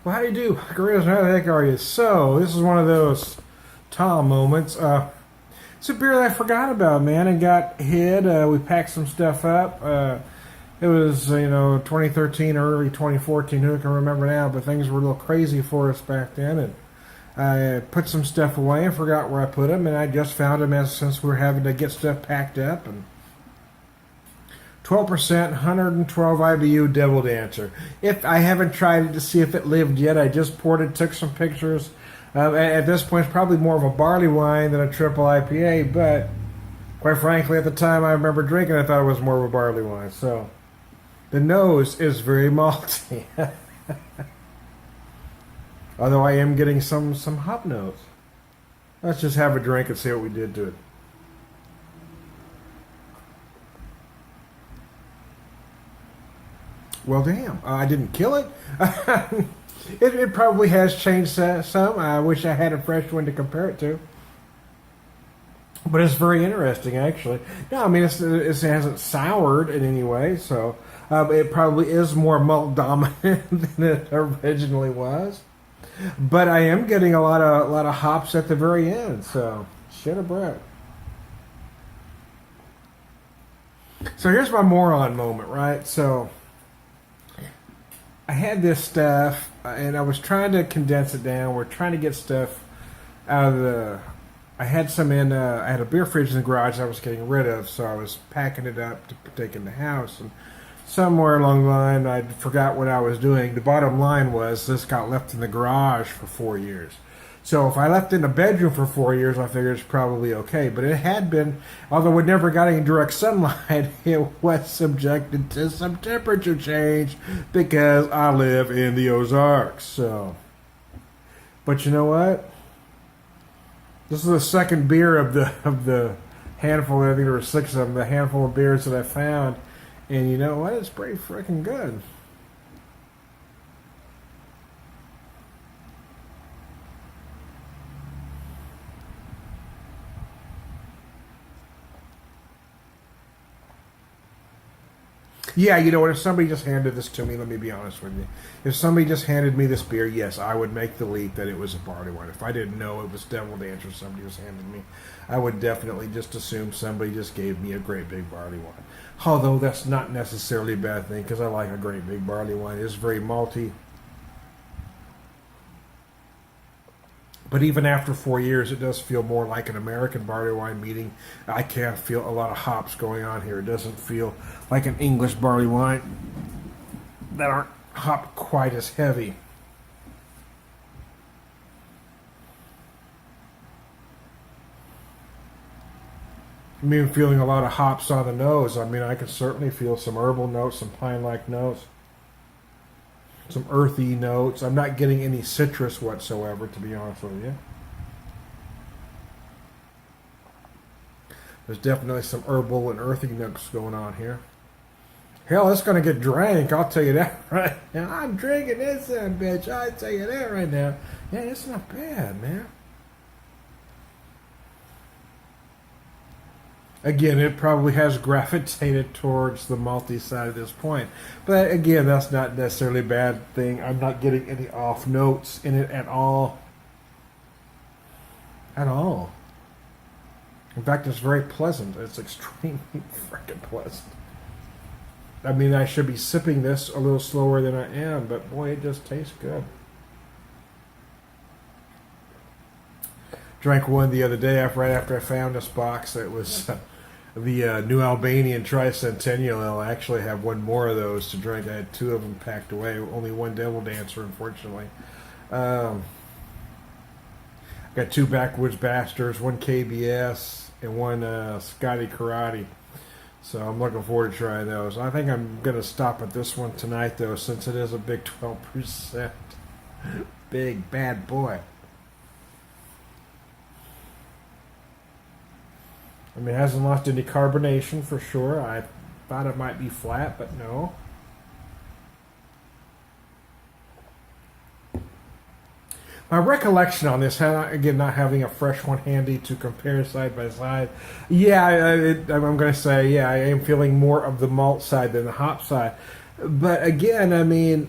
Well, how do you do? Gorillas, how the heck are you? So, this is one of those Tom moments. It's a beer that I forgot about, man, and got hid. We packed some stuff up. It was, 2013 or early 2014. Who can remember now? But things were a little crazy for us back then. And I put some stuff away and forgot where I put them. And I just found them since we were having to get stuff packed up. And 12%, 112 IBU Devil Dancer. If I haven't tried it to see if it lived yet, I just poured it, took some pictures. At this point, it's probably more of a barley wine than a triple IPA, but quite frankly, at the time I remember drinking, I thought it was more of a barley wine. So the nose is very malty. Although I am getting some hop notes. Let's just have a drink and see what we did to it. Well, damn, I didn't kill it. It probably has changed some. I wish I had a fresh one to compare it to. But it's very interesting, actually. No, I mean, it hasn't soured in any way, so it probably is more malt dominant than it originally was. But I am getting a lot of hops at the very end, so shit a bread. So here's my moron moment, right? So I had this stuff, and I was trying to condense it down. We're trying to get stuff out of the... I had some in... I had a beer fridge in the garage I was getting rid of, so I was packing it up to take in the house. And somewhere along the line, I forgot what I was doing. The bottom line was this got left in the garage for 4 years. So if I left it in the bedroom for 4 years, I figured it's probably okay. But it had been, although it never got any direct sunlight, it was subjected to some temperature change because I live in the Ozarks. So, but you know what? This is the second beer of the handful. I think there were 6 of them. The handful of beers that I found, and you know what? It's pretty freaking good. Yeah, you know what? If somebody just handed this to me, let me be honest with you. If somebody just handed me this beer, yes, I would make the leap that it was a barley wine. If I didn't know it was Devil Dancer, somebody was handing me, I would definitely just assume somebody just gave me a great big barley wine. Although that's not necessarily a bad thing, because I like a great big barley wine. It's very malty. But even after 4 years, it does feel more like an American barley wine, meaning I can't feel a lot of hops going on here. It doesn't feel like an English barley wine that aren't hop quite as heavy. I mean, feeling a lot of hops on the nose. I mean, I can certainly feel some herbal notes, some pine-like notes, some earthy notes. I'm not getting any citrus whatsoever, to be honest with you. There's definitely some herbal and earthy notes going on here. Hell, it's going to get drank, I'll tell you that right now. I'm drinking this son bitch, I'll tell you that right now. Yeah, it's not bad, man. Again, it probably has gravitated towards the malty side at this point. But again, that's not necessarily a bad thing. I'm not getting any off notes in it at all. At all. In fact, it's very pleasant. It's extremely freaking pleasant. I mean, I should be sipping this a little slower than I am, but boy, it just tastes good. Drank one the other day right after I found this box. It was the New Albanian Tricentennial. I'll actually have one more of those to drink. I had 2 of them packed away. Only one Devil Dancer, unfortunately. Got 2 Backwoods Bastards, 1 KBS, and 1 Scotty Karate. So I'm looking forward to trying those. I think I'm going to stop at this one tonight, though, since it is a big 12%. Big bad boy. I mean, it hasn't lost any carbonation for sure. I thought it might be flat, but no. My recollection on this, again, not having a fresh one handy to compare side by side, yeah, I'm going to say, yeah, I am feeling more of the malt side than the hop side. But again, I mean,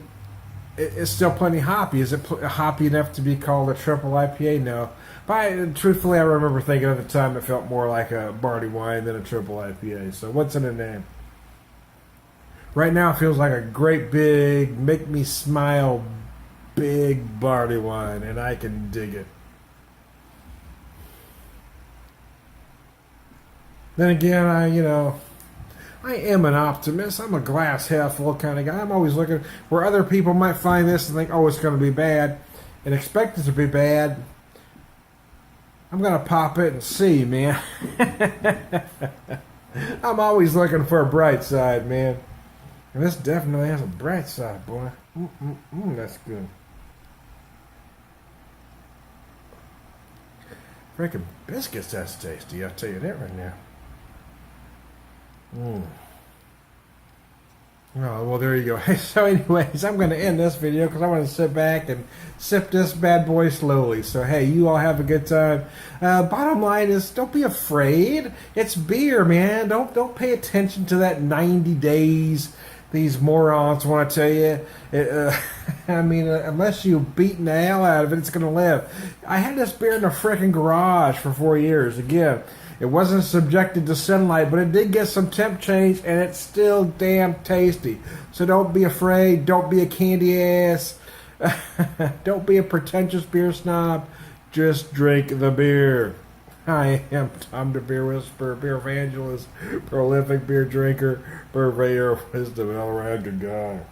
it's still plenty hoppy. Is it hoppy enough to be called a triple IPA? No. But truthfully, I remember thinking at the time it felt more like a barley wine than a triple IPA. So what's in the name? Right now, it feels like a great big, make me smile, big barley wine, and I can dig it. Then again, I am an optimist. I'm a glass half full kind of guy. I'm always looking where other people might find this and think, oh, it's going to be bad, and expect it to be bad. I'm going to pop it and see, man. I'm always looking for a bright side, man. And this definitely has a bright side, boy. That's good. Freaking biscuits, that's tasty. I'll tell you that right now. Oh, well, there you go. So anyways, I'm going to end this video because I want to sit back and sip this bad boy slowly. So, hey, you all have a good time. Bottom line is, don't be afraid. It's beer, man. Don't pay attention to that 90 days these morons want to tell you. I mean, unless you beaten the hell out of it, it's going to live. I had this beer in the frickin' garage for 4 years. Again, it wasn't subjected to sunlight, but it did get some temp change, and it's still damn tasty. So don't be afraid. Don't be a candy ass. Don't be a pretentious beer snob. Just drink the beer. I am Tom the Beer Whisperer, Beer Evangelist, prolific beer drinker, Purveyor of Wisdom, and all around good guy.